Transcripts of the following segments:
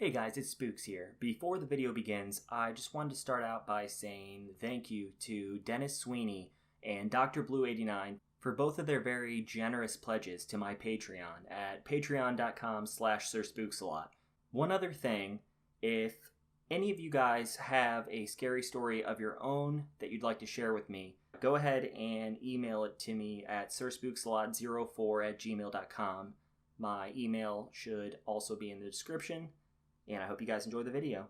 Hey guys, it's Spooks here. Before the video begins, I just wanted to start out by saying thank you to Dennis Sweeney and Dr. Blue89 for both of their very generous pledges to my Patreon at patreon.com/SirSpooksALot. One other thing, if any of you guys have a scary story of your own that you'd like to share with me, go ahead and email it to me at SirSpooksALot04@gmail.com. My email should also be in the description. And I hope you guys enjoy the video.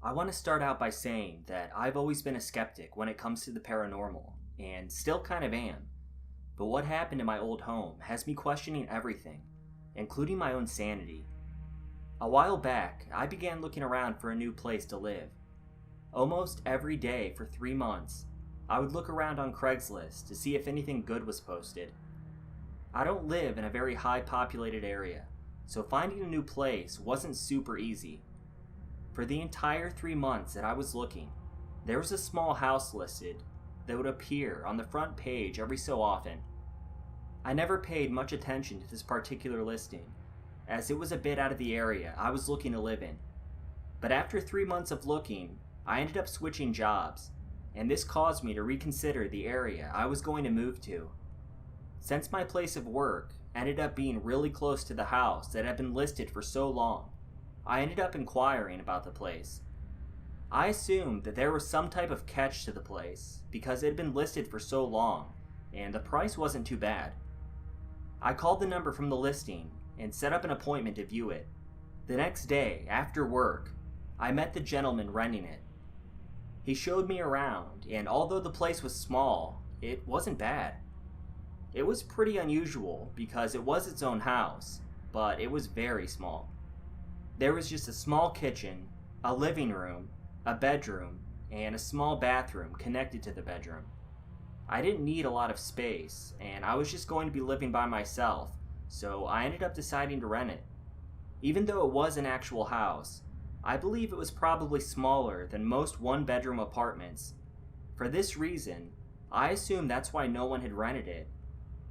I want to start out by saying that I've always been a skeptic when it comes to the paranormal, and still kind of am. But what happened in my old home has me questioning everything, including my own sanity. A while back, I began looking around for a new place to live. Almost every day for 3 months, I would look around on Craigslist to see if anything good was posted. I don't live in a very high populated area, so finding a new place wasn't super easy. For the entire 3 months that I was looking, there was a small house listed that would appear on the front page every so often. I never paid much attention to this particular listing, as it was a bit out of the area I was looking to live in. But after 3 months of looking, I ended up switching jobs, and this caused me to reconsider the area I was going to move to. Since my place of work ended up being really close to the house that had been listed for so long, I ended up inquiring about the place. I assumed that there was some type of catch to the place because it had been listed for so long, and the price wasn't too bad. I called the number from the listing and set up an appointment to view it. The next day, after work, I met the gentleman renting it. He showed me around, and although the place was small, it wasn't bad. It was pretty unusual because it was its own house, but it was very small. There was just a small kitchen, a living room, a bedroom, and a small bathroom connected to the bedroom. I didn't need a lot of space, and I was just going to be living by myself, so I ended up deciding to rent it. Even though it was an actual house, I believe it was probably smaller than most one-bedroom apartments. For this reason, I assumed that's why no one had rented it.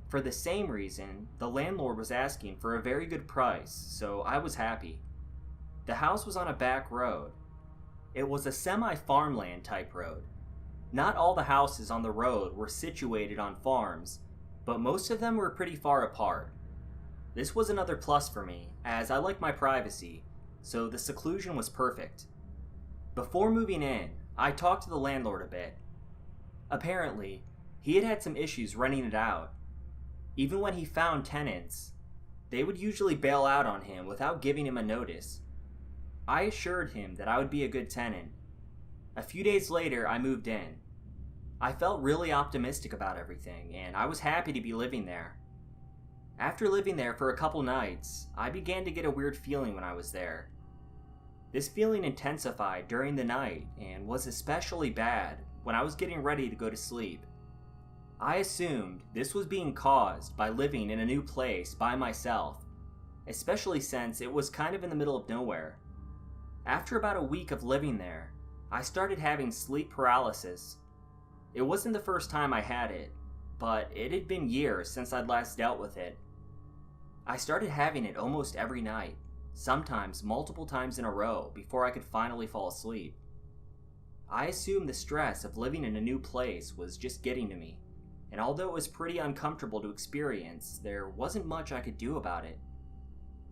For the same reason, the landlord was asking for a very good price, so I was happy. The house was on a back road. It was a semi-farmland type road. Not all the houses on the road were situated on farms, but most of them were pretty far apart. This was another plus for me, as I like my privacy, so the seclusion was perfect. Before moving in, I talked to the landlord a bit. Apparently, he had had some issues renting it out. Even when he found tenants, they would usually bail out on him without giving him a notice. I assured him that I would be a good tenant. A few days later, I moved in. I felt really optimistic about everything, and I was happy to be living there. After living there for a couple nights, I began to get a weird feeling when I was there. This feeling intensified during the night and was especially bad when I was getting ready to go to sleep. I assumed this was being caused by living in a new place by myself, especially since it was kind of in the middle of nowhere. After about a week of living there, I started having sleep paralysis. It wasn't the first time I had it, but it had been years since I'd last dealt with it. I started having it almost every night, sometimes multiple times in a row before I could finally fall asleep. I assumed the stress of living in a new place was just getting to me. And although it was pretty uncomfortable to experience, there wasn't much I could do about it.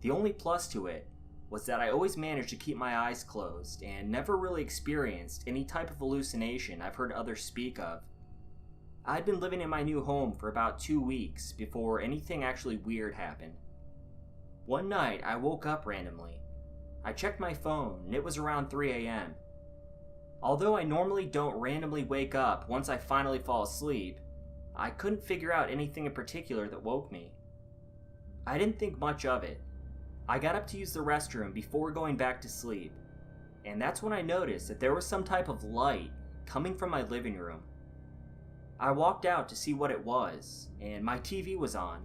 The only plus to it was that I always managed to keep my eyes closed and never really experienced any type of hallucination I've heard others speak of. I'd been living in my new home for about 2 weeks before anything actually weird happened. One night, I woke up randomly. I checked my phone and it was around 3 a.m. Although I normally don't randomly wake up once I finally fall asleep, I couldn't figure out anything in particular that woke me. I didn't think much of it. I got up to use the restroom before going back to sleep, and that's when I noticed that there was some type of light coming from my living room. I walked out to see what it was, and my TV was on.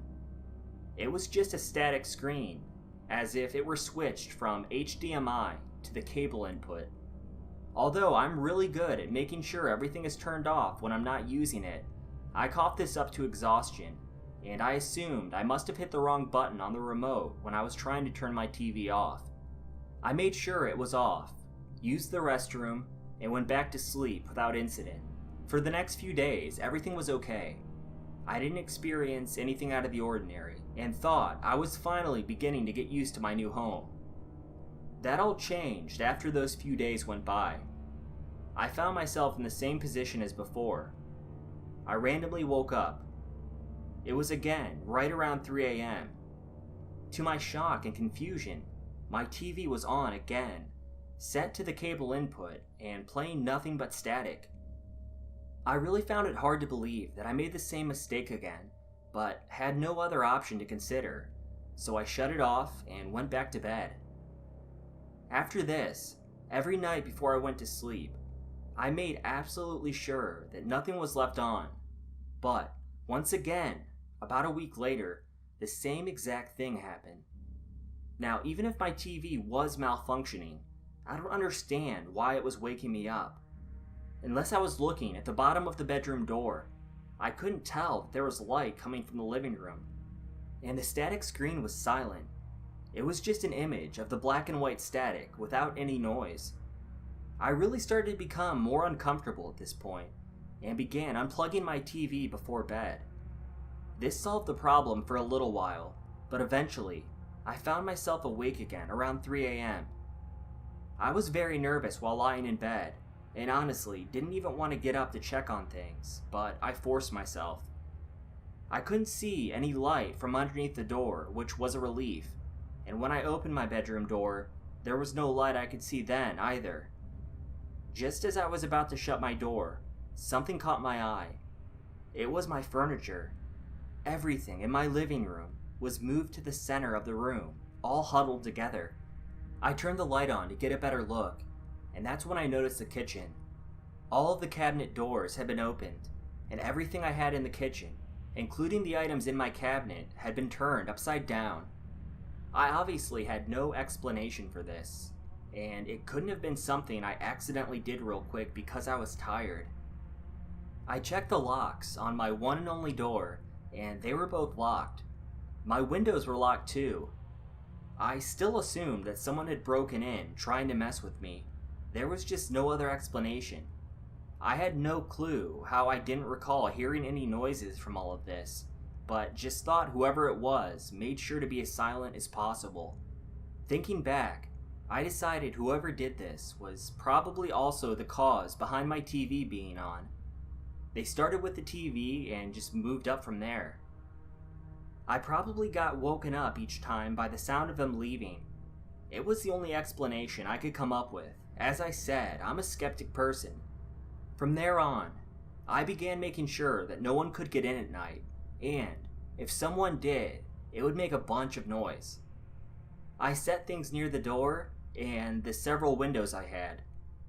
It was just a static screen, as if it were switched from HDMI to the cable input. Although I'm really good at making sure everything is turned off when I'm not using it, I coughed this up to exhaustion, and I assumed I must have hit the wrong button on the remote when I was trying to turn my TV off. I made sure it was off, used the restroom, and went back to sleep without incident. For the next few days, everything was okay. I didn't experience anything out of the ordinary, and thought I was finally beginning to get used to my new home. That all changed after those few days went by. I found myself in the same position as before. I randomly woke up. It was again right around 3 a.m. To my shock and confusion, my TV was on again, set to the cable input and playing nothing but static. I really found it hard to believe that I made the same mistake again, but had no other option to consider, so I shut it off and went back to bed. After this, every night before I went to sleep, I made absolutely sure that nothing was left on. But, once again, about a week later, the same exact thing happened. Now, even if my TV was malfunctioning, I don't understand why it was waking me up. Unless I was looking at the bottom of the bedroom door, I couldn't tell that there was light coming from the living room. And the static screen was silent. It was just an image of the black and white static without any noise. I really started to become more uncomfortable at this point, and began unplugging my TV before bed. This solved the problem for a little while, but eventually, I found myself awake again around 3 a.m. I was very nervous while lying in bed, and honestly didn't even want to get up to check on things, but I forced myself. I couldn't see any light from underneath the door, which was a relief, and when I opened my bedroom door, there was no light I could see then either. Just as I was about to shut my door, something caught my eye. It was my furniture. Everything in my living room was moved to the center of the room, all huddled together. I turned the light on to get a better look, and that's when I noticed the kitchen. All of the cabinet doors had been opened, and everything I had in the kitchen, including the items in my cabinet, had been turned upside down. I obviously had no explanation for this, and it couldn't have been something I accidentally did real quick because I was tired. I checked the locks on my one and only door, and they were both locked. My windows were locked too. I still assumed that someone had broken in, trying to mess with me. There was just no other explanation. I had no clue how I didn't recall hearing any noises from all of this, but just thought whoever it was made sure to be as silent as possible. Thinking back, I decided whoever did this was probably also the cause behind my TV being on. They started with the TV and just moved up from there. I probably got woken up each time by the sound of them leaving. It was the only explanation I could come up with. As I said, I'm a skeptic person. From there on, I began making sure that no one could get in at night, and if someone did, it would make a bunch of noise. I set things near the door and the several windows I had,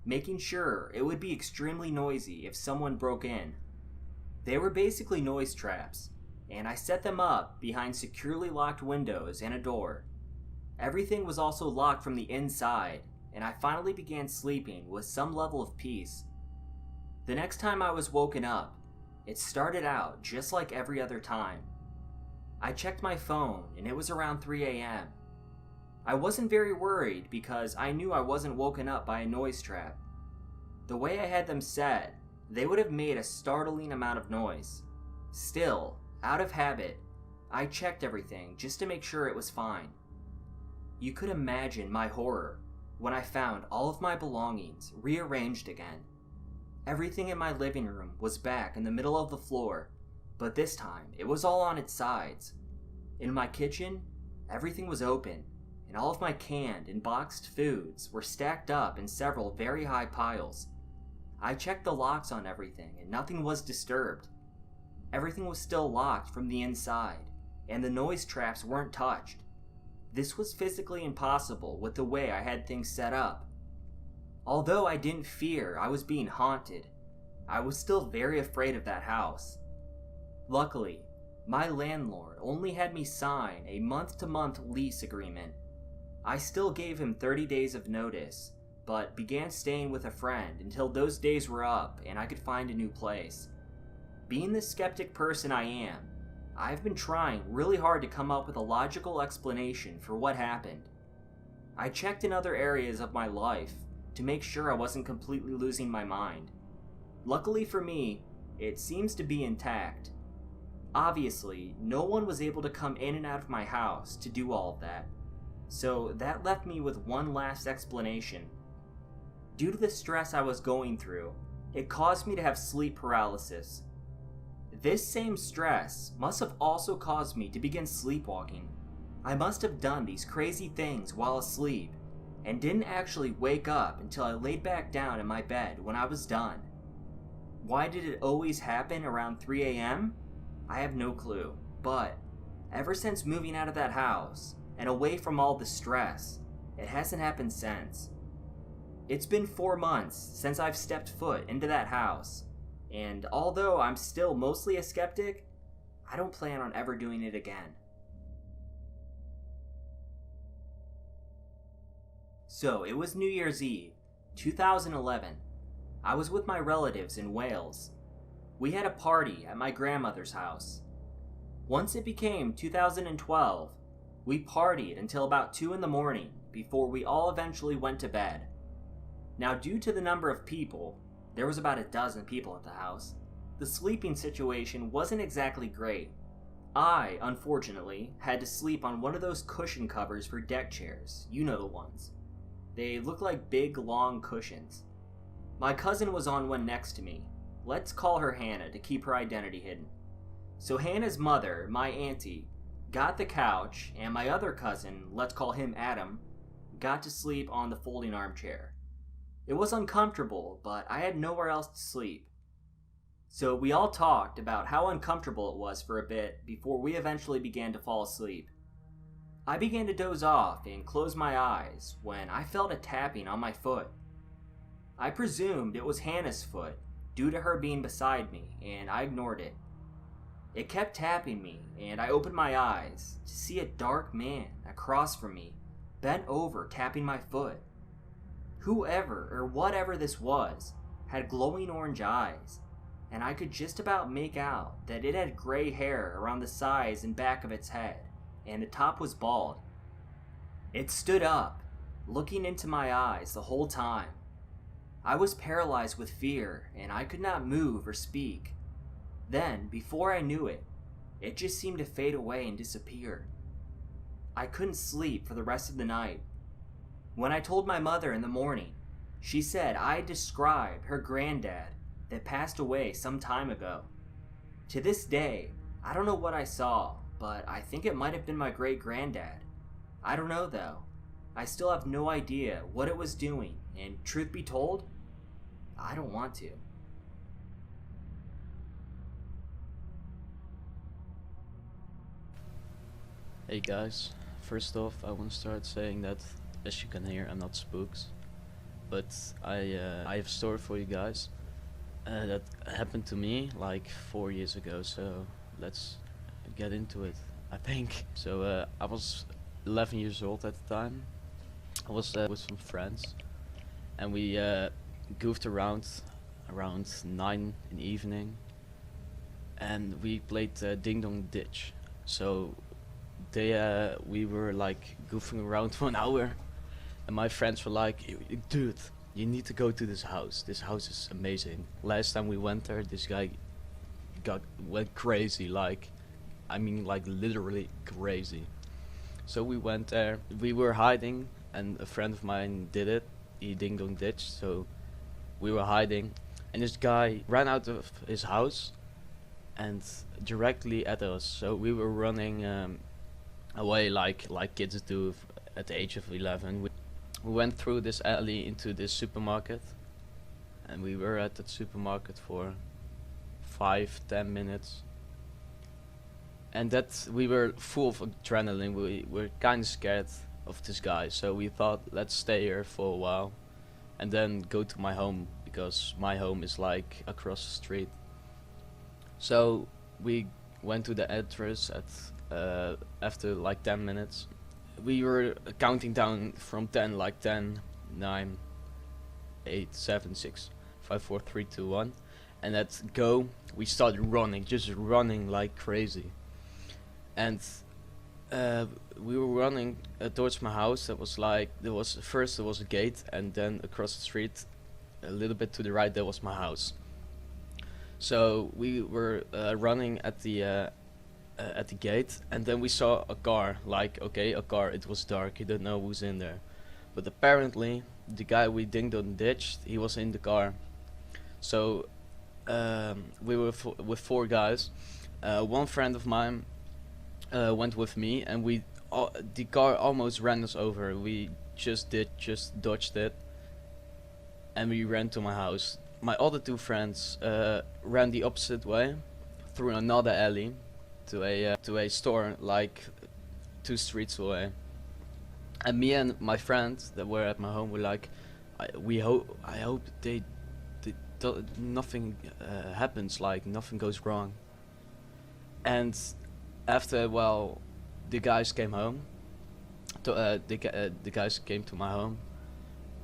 making sure it would be extremely noisy if someone broke in. They were basically noise traps, and I set them up behind securely locked windows and a door. Everything was also locked from the inside, and I finally began sleeping with some level of peace. The next time I was woken up, it started out just like every other time. I checked my phone, and it was around 3 a.m. I wasn't very worried because I knew I wasn't woken up by a noise trap. The way I had them set, they would have made a startling amount of noise. Still, out of habit, I checked everything just to make sure it was fine. You could imagine my horror when I found all of my belongings rearranged again. Everything in my living room was back in the middle of the floor, but this time it was all on its sides. In my kitchen, everything was open, and all of my canned and boxed foods were stacked up in several very high piles. I checked the locks on everything, and nothing was disturbed. Everything was still locked from the inside, and the noise traps weren't touched. This was physically impossible with the way I had things set up. Although I didn't fear I was being haunted, I was still very afraid of that house. Luckily, my landlord only had me sign a month-to-month lease agreement. I still gave him 30 days of notice, but began staying with a friend until those days were up and I could find a new place. Being the skeptic person I am, I've been trying really hard to come up with a logical explanation for what happened. I checked in other areas of my life to make sure I wasn't completely losing my mind. Luckily for me, it seems to be intact. Obviously, no one was able to come in and out of my house to do all of that, so that left me with one last explanation. Due to the stress I was going through, it caused me to have sleep paralysis. This same stress must have also caused me to begin sleepwalking. I must have done these crazy things while asleep, and didn't actually wake up until I laid back down in my bed when I was done. Why did it always happen around 3 a.m.? I have no clue, but ever since moving out of that house and away from all the stress, it hasn't happened since. It's been 4 months since I've stepped foot into that house, and although I'm still mostly a skeptic, I don't plan on ever doing it again. So, it was New Year's Eve, 2011. I was with my relatives in Wales. We had a party at my grandmother's house. Once it became 2012, we partied until about 2 in the morning before we all eventually went to bed. Now, due to the number of people, there was about a dozen people at the house, the sleeping situation wasn't exactly great. I, unfortunately, had to sleep on one of those cushion covers for deck chairs, you know the ones. They look like big, long cushions. My cousin was on one next to me. Let's call her Hannah to keep her identity hidden. So Hannah's mother, my auntie, got the couch, and my other cousin, let's call him Adam, got to sleep on the folding armchair. It was uncomfortable, but I had nowhere else to sleep. So we all talked about how uncomfortable it was for a bit before we eventually began to fall asleep. I began to doze off and close my eyes when I felt a tapping on my foot. I presumed it was Hannah's foot due to her being beside me, and I ignored it. It kept tapping me, and I opened my eyes to see a dark man across from me, bent over tapping my foot. Whoever or whatever this was had glowing orange eyes, and I could just about make out that it had gray hair around the sides and back of its head, and the top was bald. It stood up, looking into my eyes the whole time. I was paralyzed with fear, and I could not move or speak. Then, before I knew it, it just seemed to fade away and disappear. I couldn't sleep for the rest of the night. When I told my mother in the morning, she said I described her granddad that passed away some time ago. To this day, I don't know what I saw, but I think it might have been my great-granddad. I don't know though. I still have no idea what it was doing, and truth be told, I don't want to. Hey guys, first off I want to start saying that, as you can hear, I'm not Spooks, but I have a story for you guys that happened to me like 4 years ago, so let's get into it, I think. So I was 11 years old at the time. I was with some friends, and we goofed around 9 in the evening, and we played Ding Dong Ditch. So we were like goofing around for an hour, and my friends were like, dude, you need to go to this house. This house is amazing. Last time we went there, this guy went crazy, like literally crazy. So we went there. We were hiding, and a friend of mine did it. He Ding Dong Ditched, so we were hiding, and this guy ran out of his house and directly at us. So we were running away like kids do at the age of 11. We went through this alley into this supermarket, and we were at that supermarket for 5-10 minutes. And that we were full of adrenaline. We were kind of scared of this guy, so we thought, let's stay here for a while and then go to my home, because my home is like across the street. So we went to the address at after like 10 minutes. We were counting down from 10, like 10, 9, 8, 7, 6, 5, 4, 3, 2, 1, and at go we started running, just running like crazy. And we were running towards my house. That was like there was a gate, and then across the street, a little bit to the right, there was my house. So we were running at the gate, and then we saw a car. Like, okay, a car. It was dark. You don't know who's in there, but apparently the guy we dinged and ditched, he was in the car. So we were with 4 guys. One friend of mine went with me, and the car almost ran us over. We just dodged it, and we ran to my house. My other 2 friends ran the opposite way through another alley to a store like 2 streets away. And me and my friends that were at my home were like, I hope nothing happens, like nothing goes wrong. And after, well, the guys came home. The guys came to my home,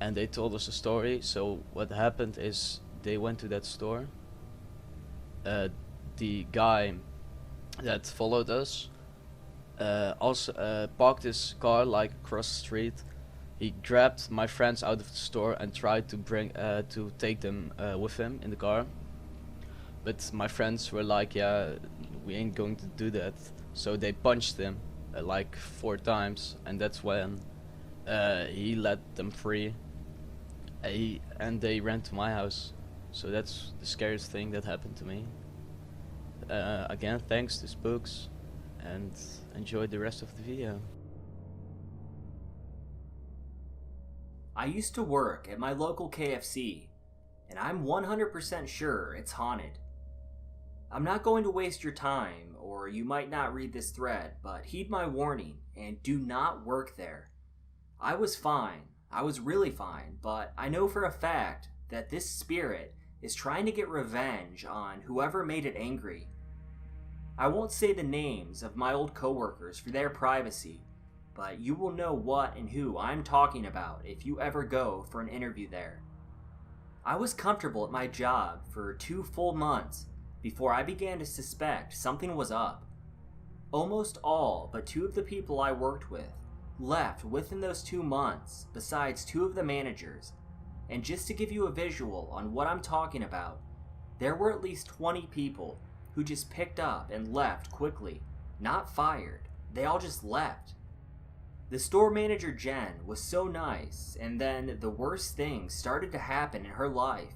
and they told us a story. So what happened is they went to that store. The guy that followed us also parked his car like across the street. He grabbed my friends out of the store and tried to take them with him in the car. But my friends were like, yeah, we ain't going to do that. So they punched him like 4 times, and that's when he let them free. And they ran to my house. So that's the scariest thing that happened to me. Again, thanks to Spooks, and enjoy the rest of the video. I used to work at my local KFC, and I'm 100% sure it's haunted. I'm not going to waste your time, or you might not read this thread, but heed my warning and do not work there. I was fine. I was really fine, but I know for a fact that this spirit is trying to get revenge on whoever made it angry. I won't say the names of my old coworkers for their privacy, but you will know what and who I'm talking about if you ever go for an interview there. I was comfortable at my job for 2 full months before I began to suspect something was up. Almost all but 2 of the people I worked with left within those 2 months, besides 2 of the managers. And just to give you a visual on what I'm talking about, there were at least 20 people who just picked up and left quickly, not fired. They all just left. The store manager Jen was so nice, and then the worst things started to happen in her life.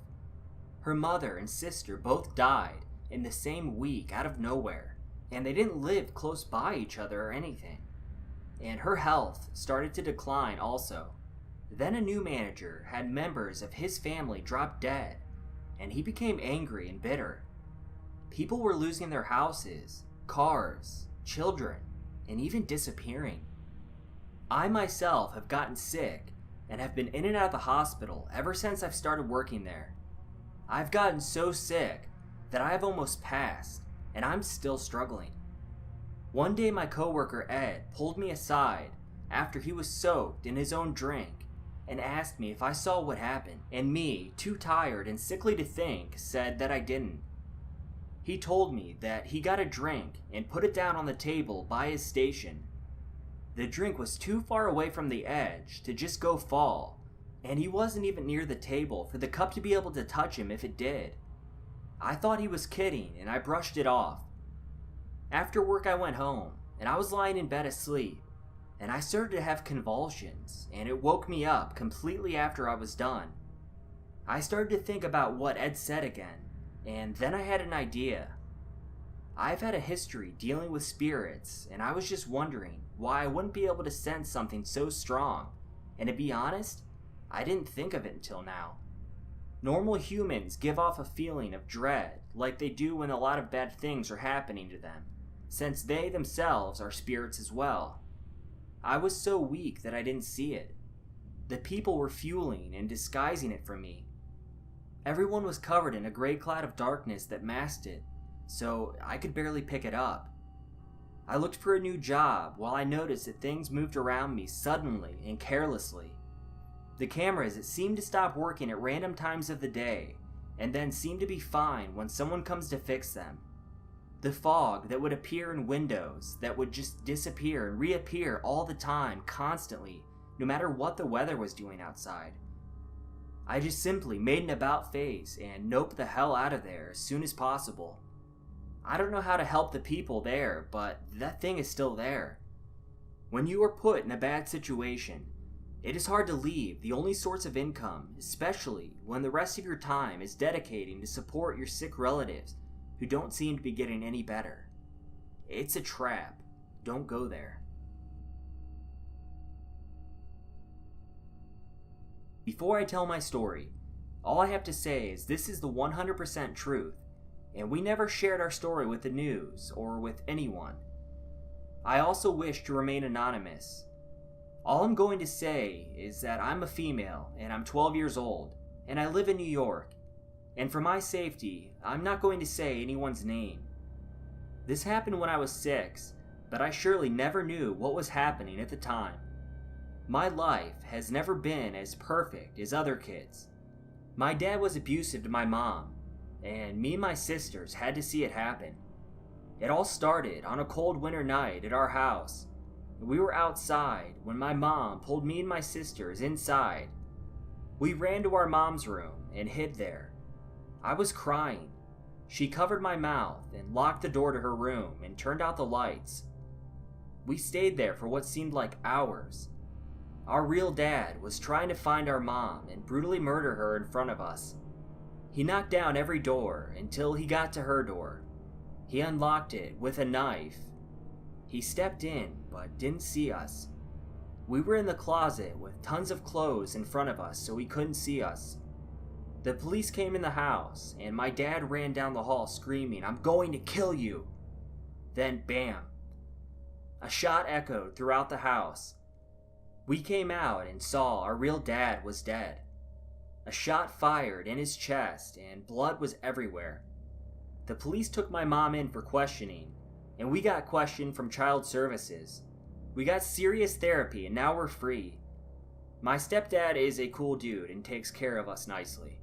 Her mother and sister both died in the same week out of nowhere, and they didn't live close by each other or anything. And her health started to decline also. Then a new manager had members of his family drop dead, and he became angry and bitter. People were losing their houses, cars, children, and even disappearing. I myself have gotten sick and have been in and out of the hospital ever since I've started working there. I've gotten so sick that I have almost passed, and I'm still struggling. One day my coworker Ed pulled me aside after he was soaked in his own drink and asked me if I saw what happened, and me, too tired and sickly to think, said that I didn't. He told me that he got a drink and put it down on the table by his station. The drink was too far away from the edge to just go fall, and he wasn't even near the table for the cup to be able to touch him if it did. I thought he was kidding, and I brushed it off. After work I went home, and I was lying in bed asleep, and I started to have convulsions, and it woke me up completely after I was done. I started to think about what Ed said again, and then I had an idea. I've had a history dealing with spirits, and I was just wondering why I wouldn't be able to sense something so strong, and to be honest, I didn't think of it until now. Normal humans give off a feeling of dread like they do when a lot of bad things are happening to them, since they themselves are spirits as well. I was so weak that I didn't see it. The people were fueling and disguising it from me. Everyone was covered in a gray cloud of darkness that masked it, so I could barely pick it up. I looked for a new job while I noticed that things moved around me suddenly and carelessly. The cameras seemed to stop working at random times of the day, and then seem to be fine when someone comes to fix them. The fog that would appear in windows that would just disappear and reappear all the time, constantly, no matter what the weather was doing outside. I just simply made an about face and noped the hell out of there as soon as possible. I don't know how to help the people there, but that thing is still there. When you are put in a bad situation, it is hard to leave the only source of income, especially when the rest of your time is dedicating to support your sick relatives who don't seem to be getting any better. It's a trap. Don't go there. Before I tell my story, all I have to say is this is the 100% truth, and we never shared our story with the news or with anyone. I also wish to remain anonymous. All I'm going to say is that I'm a female and I'm 12 years old, and I live in New York. And for my safety, I'm not going to say anyone's name. This happened when I was 6, but I surely never knew what was happening at the time. My life has never been as perfect as other kids. My dad was abusive to my mom, and me and my sisters had to see it happen. It all started on a cold winter night at our house. We were outside when my mom pulled me and my sisters inside. We ran to our mom's room and hid there. I was crying. She covered my mouth and locked the door to her room and turned out the lights. We stayed there for what seemed like hours. Our real dad was trying to find our mom and brutally murder her in front of us. He knocked down every door until he got to her door. He unlocked it with a knife. He stepped in but didn't see us. We were in the closet with tons of clothes in front of us so he couldn't see us. The police came in the house, and my dad ran down the hall screaming, "I'm going to kill you!" Then, bam! A shot echoed throughout the house. We came out and saw our real dad was dead. A shot fired in his chest, and blood was everywhere. The police took my mom in for questioning, and we got questioned from child services. We got serious therapy, and now we're free. My stepdad is a cool dude and takes care of us nicely.